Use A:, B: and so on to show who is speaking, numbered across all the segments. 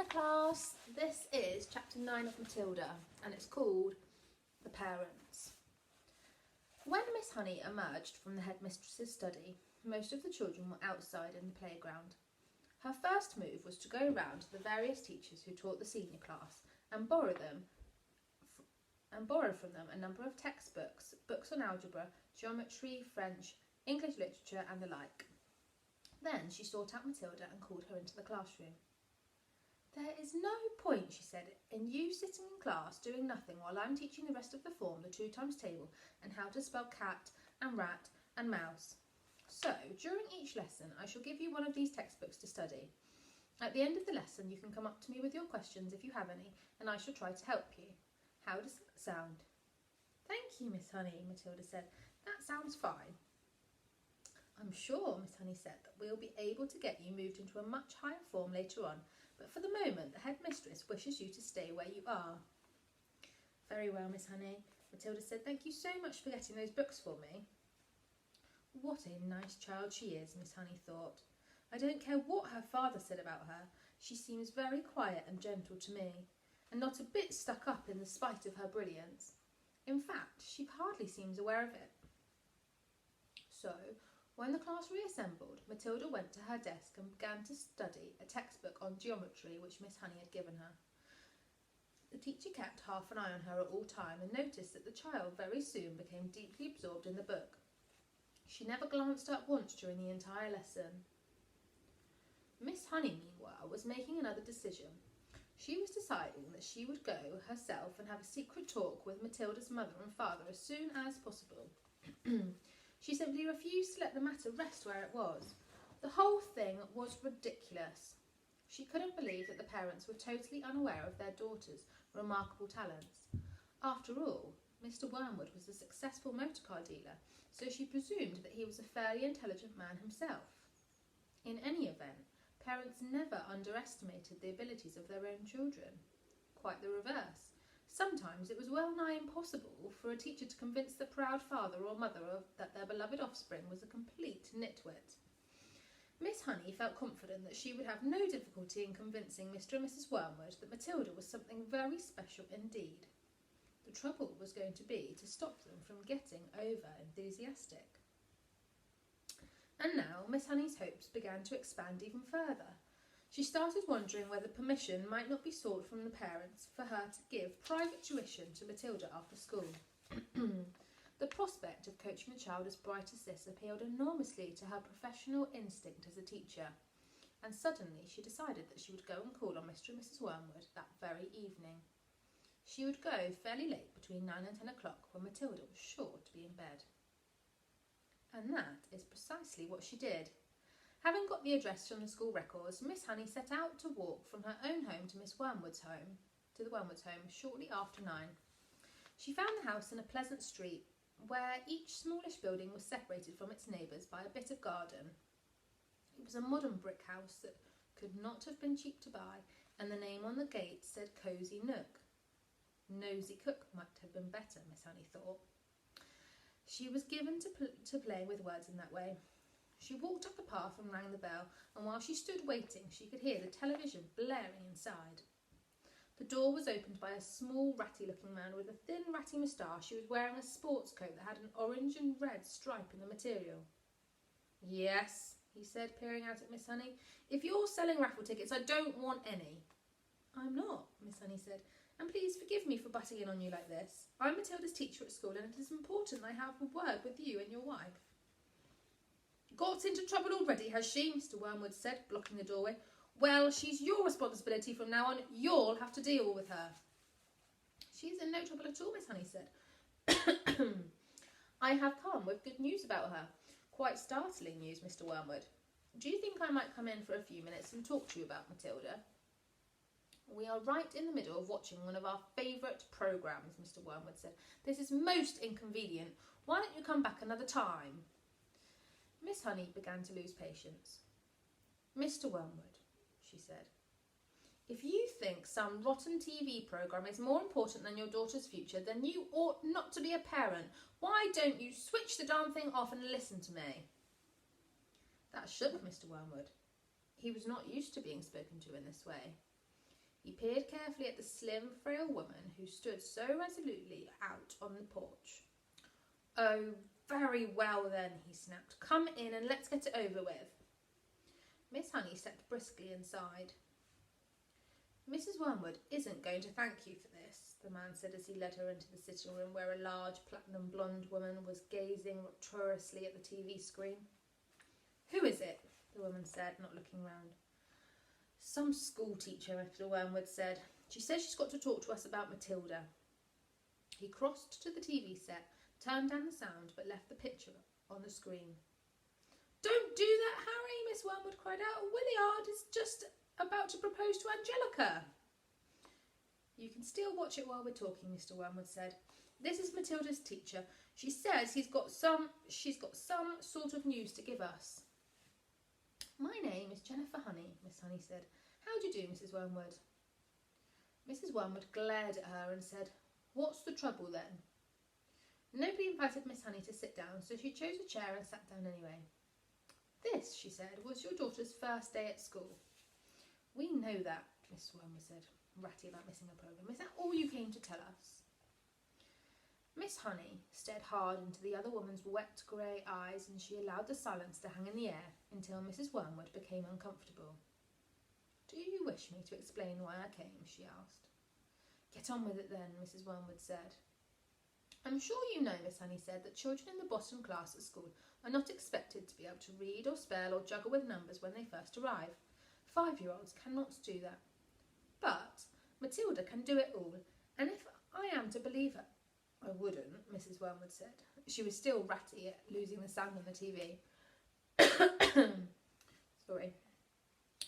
A: class, this is chapter 9 of Matilda and it's called The Parents. When Miss Honey emerged from the headmistress's study, most of the children were outside in the playground. Her first move was to go round to the various teachers who taught the senior class and borrow from them a number of textbooks, books on algebra, geometry, French, English literature and the like. Then she sought out Matilda and called her into the classroom. "There is no point," she said, "in you sitting in class doing nothing while I'm teaching the rest of the form the 2 times table and how to spell cat and rat and mouse. So, during each lesson I shall give you one of these textbooks to study. At the end of the lesson you can come up to me with your questions if you have any, and I shall try to help you. How does that sound?" "Thank you, Miss Honey," Matilda said. "That sounds fine." "I'm sure," Miss Honey said, "that we'll be able to get you moved into a much higher form later on, but for the moment the headmistress wishes you to stay where you are." "Very well, Miss Honey," Matilda said. "Thank you so much for getting those books for me." What a nice child she is, Miss Honey thought. "I don't care what her father said about her. She seems very quiet and gentle to me, and not a bit stuck up in the spite of her brilliance. In fact, she hardly seems aware of it." So, when the class reassembled, Matilda went to her desk and began to study a textbook on geometry which Miss Honey had given her. The teacher kept half an eye on her at all time and noticed that the child very soon became deeply absorbed in the book. She never glanced up once during the entire lesson. Miss Honey, meanwhile, was making another decision. She was deciding that she would go herself and have a secret talk with Matilda's mother and father as soon as possible. She simply refused to let the matter rest where it was. The whole thing was ridiculous. She couldn't believe that the parents were totally unaware of their daughter's remarkable talents. After all, Mr. Wormwood was a successful motor car dealer, so she presumed that he was a fairly intelligent man himself. In any event, parents never underestimated the abilities of their own children. Quite the reverse. Sometimes it was well nigh impossible for a teacher to convince the proud father or mother that their beloved offspring was a complete nitwit. Miss Honey felt confident that she would have no difficulty in convincing Mr. and Mrs. Wormwood that Matilda was something very special indeed. The trouble was going to be to stop them from getting over-enthusiastic. And now Miss Honey's hopes began to expand even further. She started wondering whether permission might not be sought from the parents for her to give private tuition to Matilda after school. The prospect of coaching a child as bright as this appealed enormously to her professional instinct as a teacher, and suddenly she decided that she would go and call on Mr. and Mrs. Wormwood that very evening. She would go fairly late, between 9 and 10 o'clock, when Matilda was sure to be in bed. And that is precisely what she did. Having got the address from the school records, Miss Honey set out to walk from her own home to the Wormwood's home shortly after 9. She found the house in a pleasant street, where each smallish building was separated from its neighbours by a bit of garden. It was a modern brick house that could not have been cheap to buy, and the name on the gate said Cosy Nook. Nosy Cook might have been better, Miss Honey thought. She was given to playing with words in that way. She walked up the path and rang the bell, and while she stood waiting, she could hear the television blaring inside. The door was opened by a small, ratty-looking man with a thin, ratty moustache who was wearing a sports coat that had an orange and red stripe in the material. "Yes," he said, peering out at Miss Honey. "If you're selling raffle tickets, I don't want any." "I'm not," Miss Honey said, "and please forgive me for butting in on you like this. I'm Matilda's teacher at school, and it is important I have a word with you and your wife." "Got into trouble already, has she?" Mr. Wormwood said, blocking the doorway. "Well, she's your responsibility from now on. You'll have to deal with her." "She's in no trouble at all," Miss Honey said. "I have come with good news about her. Quite startling news, Mr. Wormwood. Do you think I might come in for a few minutes and talk to you about Matilda?" "We are right in the middle of watching one of our favourite programmes," Mr. Wormwood said. "This is most inconvenient. Why don't you come back another time?" Miss Honey began to lose patience. "Mr. Wormwood," she said, "if you think some rotten TV programme is more important than your daughter's future, then you ought not to be a parent. Why don't you switch the darn thing off and listen to me?" That shook Mr. Wormwood. He was not used to being spoken to in this way. He peered carefully at the slim, frail woman who stood so resolutely out on the porch. "Oh, very well then," he snapped. "Come in and let's get it over with." Miss Honey stepped briskly inside. "Mrs. Wormwood isn't going to thank you for this," the man said as he led her into the sitting room where a large platinum blonde woman was gazing rapturously at the TV screen. "Who is it?" the woman said, not looking round. "Some school teacher," Mr. Wormwood said. "She says she's got to talk to us about Matilda." He crossed to the TV set, turned down the sound, but left the picture on the screen. "Don't do that, Harry," Miss Wormwood cried out. "Williard is just about to propose to Angelica." "You can still watch it while we're talking," Mr. Wormwood said. "This is Matilda's teacher. She says she's got some sort of news to give us." "My name is Jennifer Honey," Miss Honey said. "How do you do, Mrs. Wormwood?" Mrs. Wormwood glared at her and said, "What's the trouble then?" Nobody invited Miss Honey to sit down, so she chose a chair and sat down anyway. "This," she said, "was your daughter's first day at school." "We know that," Miss Wormwood said, ratty about missing a programme. "Is that all you came to tell us?" Miss Honey stared hard into the other woman's wet grey eyes, and she allowed the silence to hang in the air until Mrs. Wormwood became uncomfortable. "Do you wish me to explain why I came?" she asked. "Get on with it then," Mrs. Wormwood said. "I'm sure you know," Miss Honey said, "that children in the bottom class at school are not expected to be able to read or spell or juggle with numbers when they first arrive. 5-year-olds cannot do that. But Matilda can do it all, and if I am to believe her—" "I wouldn't," Mrs. Wormwood said. She was still ratty at losing the sound on the TV. Sorry.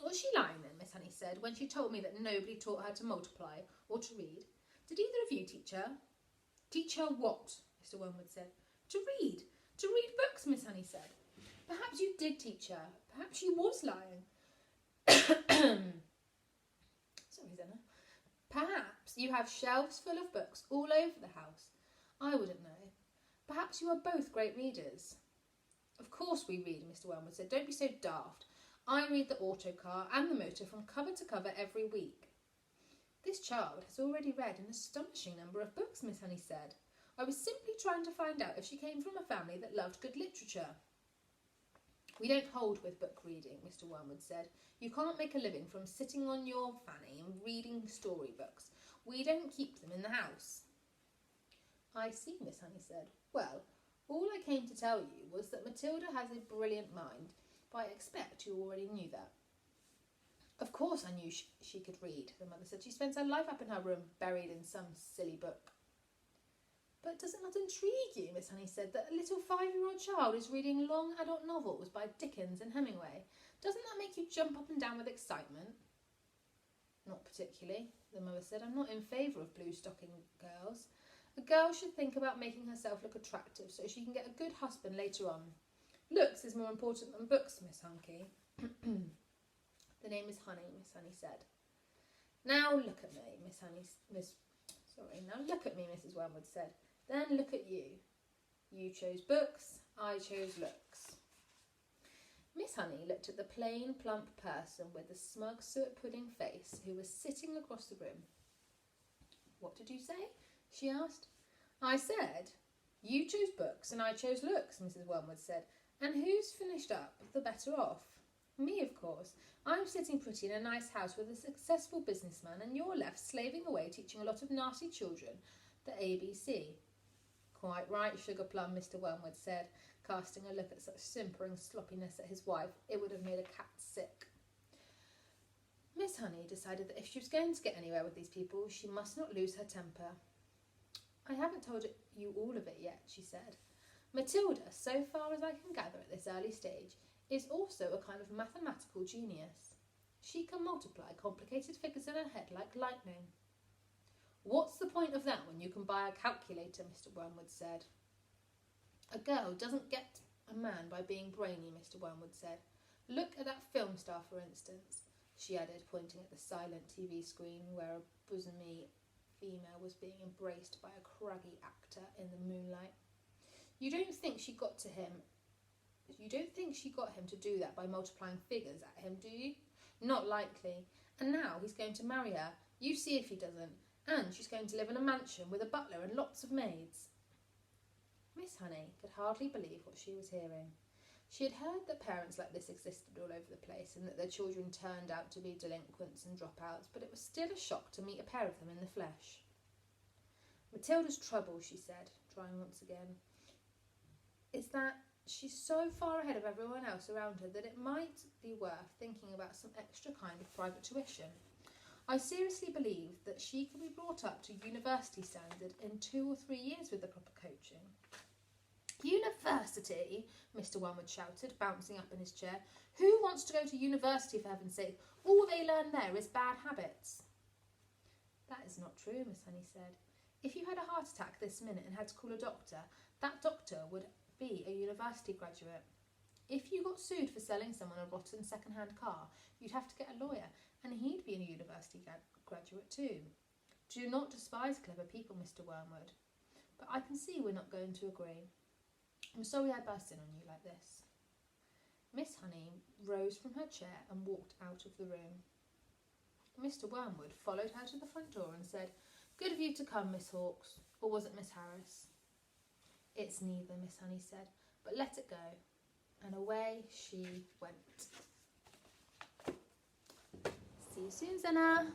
A: "Was she lying then," Miss Honey said, "when she told me that nobody taught her to multiply or to read? Did either of you teach her?" "Teach her what?" Mr. Wormwood said. "To read. To read books," Miss Honey said. "Perhaps you did teach her. Perhaps she was lying." Sorry, Zennor. "Perhaps you have shelves full of books all over the house. I wouldn't know. Perhaps you are both great readers." "Of course we read," Mr. Wormwood said. "Don't be so daft. I read the autocar and the motor from cover to cover every week." "This child has already read an astonishing number of books," Miss Honey said. "I was simply trying to find out if she came from a family that loved good literature." "We don't hold with book reading," Mr. Wormwood said. "You can't make a living from sitting on your fanny and reading storybooks. We don't keep them in the house." "I see," Miss Honey said. "Well, all I came to tell you was that Matilda has a brilliant mind, but I expect you already knew that." "Of course I knew she could read," the mother said. "She spends her life up in her room, buried in some silly book." "But does it not intrigue you," Miss Honey said, "that a little 5-year-old child is reading long adult novels by Dickens and Hemingway? Doesn't that make you jump up and down with excitement?" "Not particularly," the mother said. "I'm not in favour of blue-stocking girls. A girl should think about making herself look attractive so she can get a good husband later on. Looks is more important than books, Miss Hunky." "The name is Honey," Miss Honey said. Now look at me," Mrs. Wormwood said. "Then look at you. You chose books, I chose looks." Miss Honey looked at the plain, plump person with the smug suet pudding face who was sitting across the room. "What did you say?" she asked. "I said, you chose books and I chose looks," Mrs. Wormwood said. "And who's finished up the better off? Me, of course. I'm sitting pretty in a nice house with a successful businessman, and you're left slaving away teaching a lot of nasty children the ABC. "Quite right, Sugar Plum," Mr. Wormwood said, casting a look at such simpering sloppiness at his wife it would have made a cat sick. Miss Honey decided that if she was going to get anywhere with these people, she must not lose her temper. "I haven't told you all of it yet," she said. "Matilda, so far as I can gather at this early stage, is also a kind of mathematical genius. She can multiply complicated figures in her head like lightning." "What's the point of that when you can buy a calculator?" Mr. Wormwood said. "A girl doesn't get a man by being brainy," Mr. Wormwood said. "Look at that film star, for instance," she added, pointing at the silent TV screen where a bosomy female was being embraced by a craggy actor in the moonlight. You don't think she got him to do that by multiplying figures at him, do you? Not likely. And now he's going to marry her, You see if he doesn't. And she's going to live in a mansion with a butler and lots of maids. Miss Honey could hardly believe what she was hearing. She had heard that parents like this existed all over the place and that their children turned out to be delinquents and dropouts, but it was still a shock to meet a pair of them in the flesh. Matilda's trouble, she said, trying once again, is that she's so far ahead of everyone else around her that it might be worth thinking about some extra kind of private tuition. I seriously believe that she can be brought up to university standard in 2 or 3 years with the proper coaching. University? Mr. Wormwood shouted, bouncing up in his chair. Who wants to go to university, for heaven's sake? All they learn there is bad habits. That is not true, Miss Honey said. If you had a heart attack this minute and had to call a doctor, that doctor would be a university graduate. If you got sued for selling someone a rotten second-hand car, you'd have to get a lawyer, and he'd be a university graduate too. Do not despise clever people, Mr. Wormwood. But I can see we're not going to agree. I'm sorry I burst in on you like this. Miss Honey rose from her chair and walked out of the room. Mr. Wormwood followed her to the front door and said, Good of you to come, Miss Hawkes. Or was it Miss Harris? It's neither, Miss Honey said, but let it go. And away she went. See you soon, Zennor.